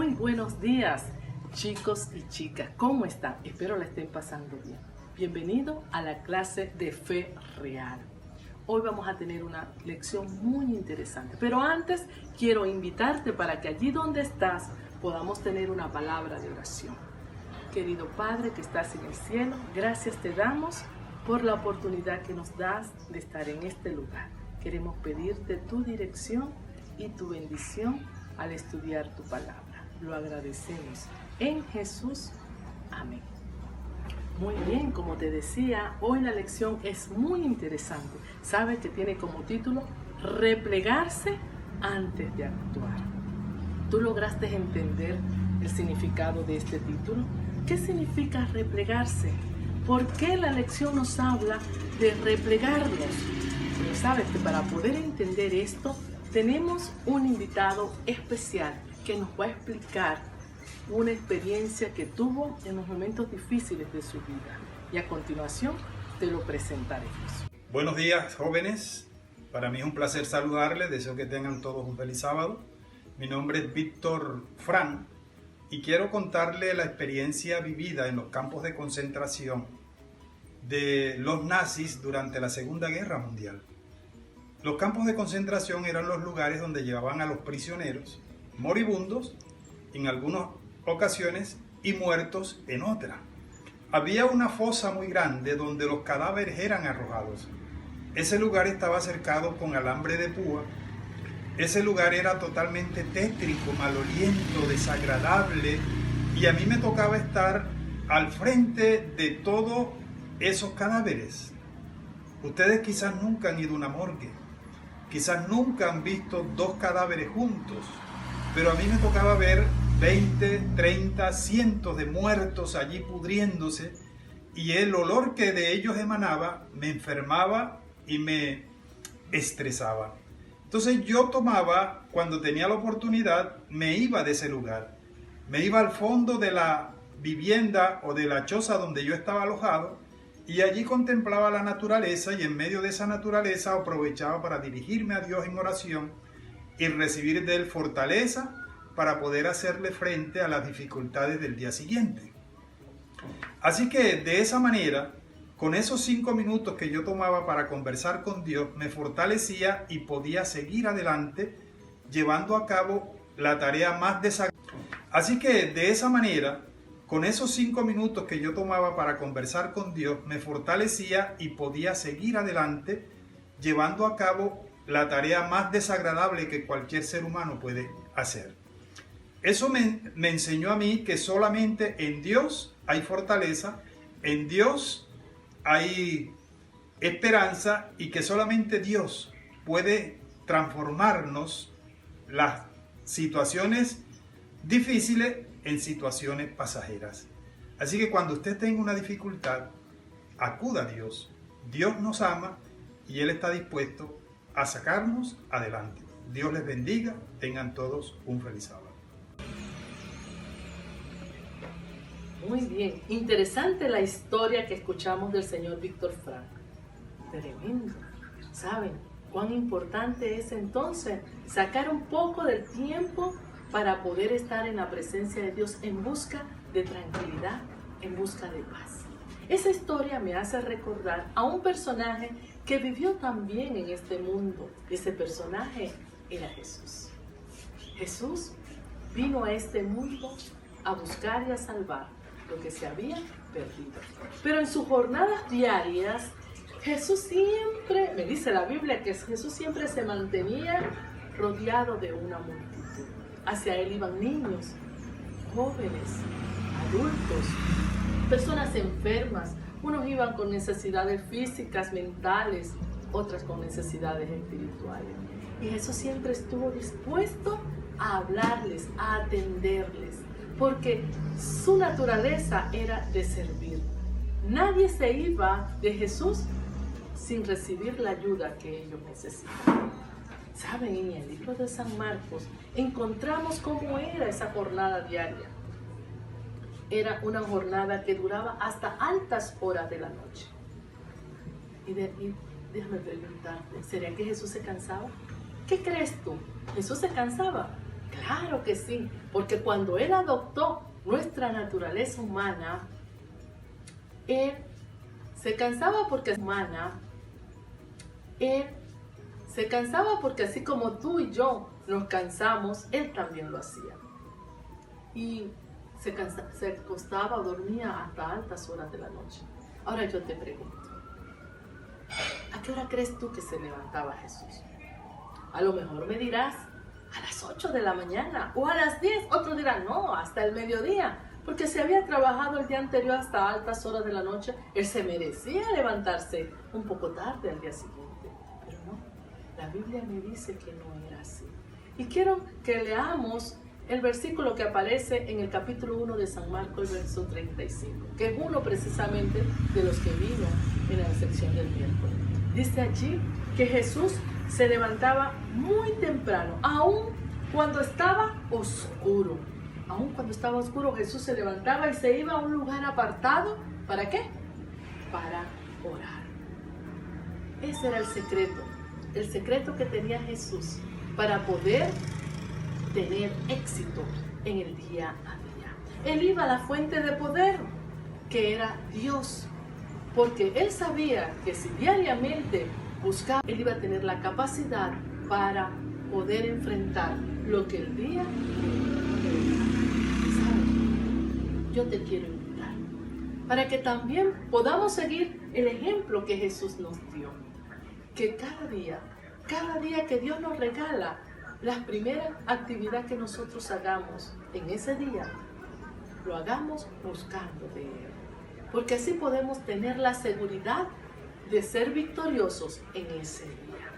Muy buenos días, chicos y chicas. ¿Cómo están? Espero la estén pasando bien. Bienvenido a la clase de Fe Real. Hoy vamos a tener una lección muy interesante. Pero antes quiero invitarte para que allí donde estás podamos tener una palabra de oración. Querido Padre que estás en el cielo, gracias te damos por la oportunidad que nos das de estar en este lugar. Queremos pedirte tu dirección y tu bendición al estudiar tu palabra. Lo agradecemos en Jesús. Amén. Muy bien, como te decía, hoy la lección es muy interesante. Sabes que tiene como título replegarse antes de actuar. ¿Tú lograste entender el significado de este título? ¿Qué significa replegarse? ¿Por qué la lección nos habla de replegarnos? Pero sabes que para poder entender esto, tenemos un invitado especial que nos va a explicar una experiencia que tuvo en los momentos difíciles de su vida. Y a continuación te lo presentaremos. Buenos días, jóvenes. Para mí es un placer saludarles. Deseo que tengan todos un feliz sábado. Mi nombre es Víctor Fran y quiero contarles la experiencia vivida en los campos de concentración de los nazis durante la Segunda Guerra Mundial. Los campos de concentración eran los lugares donde llevaban a los prisioneros moribundos en algunas ocasiones y muertos en otras. Había una fosa muy grande donde los cadáveres eran arrojados. Ese lugar estaba cercado con alambre de púa. Ese lugar era totalmente tétrico, maloliento, desagradable, y a mí me tocaba estar al frente de todos esos cadáveres. Ustedes quizás nunca han ido a una morgue, quizás nunca han visto dos cadáveres juntos, pero a mí me tocaba ver 20, 30, cientos de muertos allí pudriéndose, y el olor que de ellos emanaba me enfermaba y me estresaba. Entonces yo tomaba, cuando tenía la oportunidad, me iba de ese lugar. Me iba al fondo de la vivienda o de la choza donde yo estaba alojado, y allí contemplaba la naturaleza, y en medio de esa naturaleza aprovechaba para dirigirme a Dios en oración y recibir de Él fortaleza para poder hacerle frente a las dificultades del día siguiente. Así que de esa manera, con esos 5 minutos que yo tomaba para conversar con Dios, me fortalecía y podía seguir adelante llevando a cabo la tarea más desagradable. Así que de esa manera, con esos 5 minutos que yo tomaba para conversar con Dios, me fortalecía y podía seguir adelante llevando a cabo la tarea más desagradable que cualquier ser humano puede hacer. Eso me enseñó a mí que solamente en Dios hay fortaleza, en Dios hay esperanza, y que solamente Dios puede transformarnos las situaciones difíciles en situaciones pasajeras. Así que cuando usted tenga una dificultad, acuda a Dios. Dios nos ama y Él está dispuesto a sacarnos adelante. Dios les bendiga. Tengan todos un feliz sábado. Muy bien, interesante la historia que escuchamos del señor Víctor Frank. Tremendo. ¿Saben cuán importante es entonces sacar un poco del tiempo para poder estar en la presencia de Dios en busca de tranquilidad, en busca de paz? Esa historia me hace recordar a un personaje que vivió también en este mundo. Ese personaje era Jesús. Jesús vino a este mundo a buscar y a salvar lo que se había perdido. Pero en sus jornadas diarias, Jesús siempre, me dice la Biblia, que Jesús siempre se mantenía rodeado de una multitud. Hacia él iban niños, jóvenes, adultos, personas enfermas. Unos iban con necesidades físicas, mentales, otras con necesidades espirituales. Y Jesús siempre estuvo dispuesto a hablarles, a atenderles, porque su naturaleza era de servir. Nadie se iba de Jesús sin recibir la ayuda que ellos necesitaban. Saben, en el libro de San Marcos encontramos cómo era esa jornada diaria. Era una jornada que duraba hasta altas horas de la noche. Y déjame preguntarte, ¿sería que Jesús se cansaba? ¿Qué crees tú? ¿Jesús se cansaba? Claro que sí, porque cuando Él adoptó nuestra naturaleza humana, Él se cansaba porque así como tú y yo nos cansamos, Él también lo hacía. Y se acostaba o dormía hasta altas horas de la noche. Ahora yo te pregunto, ¿a qué hora crees tú que se levantaba Jesús? A lo mejor me dirás, a las 8 de la mañana o a las 10. Otros dirán, no, hasta el mediodía. Porque si había trabajado el día anterior hasta altas horas de la noche, Él se merecía levantarse un poco tarde al día siguiente. Pero no, la Biblia me dice que no era así. Y quiero que leamos el versículo que aparece en el capítulo 1 de San Marcos, el verso 35, que es uno precisamente de los que vino en la sección del miércoles. Dice allí que Jesús se levantaba muy temprano, aun cuando estaba oscuro. Aun cuando estaba oscuro, Jesús se levantaba y se iba a un lugar apartado. ¿Para qué? Para orar. Ese era el secreto que tenía Jesús para poder tener éxito en el día a día. Él iba a la fuente de poder, que era Dios, porque Él sabía que si diariamente buscaba, Él iba a tener la capacidad para poder enfrentar lo que el día yo te quiero invitar para que también podamos seguir el ejemplo que Jesús nos dio, que cada día que Dios nos regala, la primera actividad que nosotros hagamos en ese día, lo hagamos buscando de Él, porque así podemos tener la seguridad de ser victoriosos en ese día.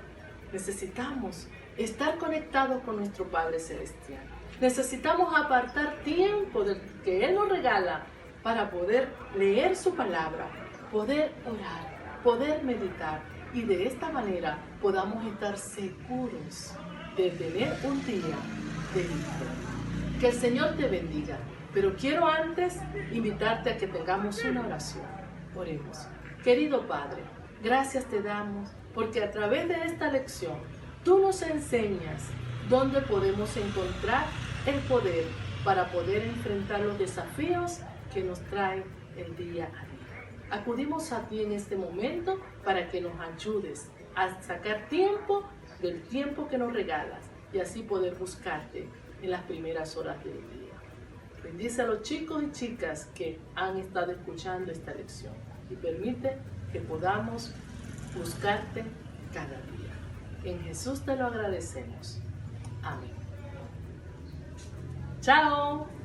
Necesitamos estar conectados con nuestro Padre Celestial. Necesitamos apartar tiempo que Él nos regala para poder leer su palabra, poder orar, poder meditar y de esta manera podamos estar seguros de tener un día de victoria. Que el Señor te bendiga, pero quiero antes invitarte a que tengamos una oración. Oremos. Querido Padre, gracias te damos porque a través de esta lección tú nos enseñas dónde podemos encontrar el poder para poder enfrentar los desafíos que nos trae el día a día. Acudimos a ti en este momento para que nos ayudes a sacar tiempo del tiempo que nos regalas y así poder buscarte en las primeras horas del día. Bendice a los chicos y chicas que han estado escuchando esta lección y permite que podamos buscarte cada día. En Jesús te lo agradecemos. Amén. ¡Chao!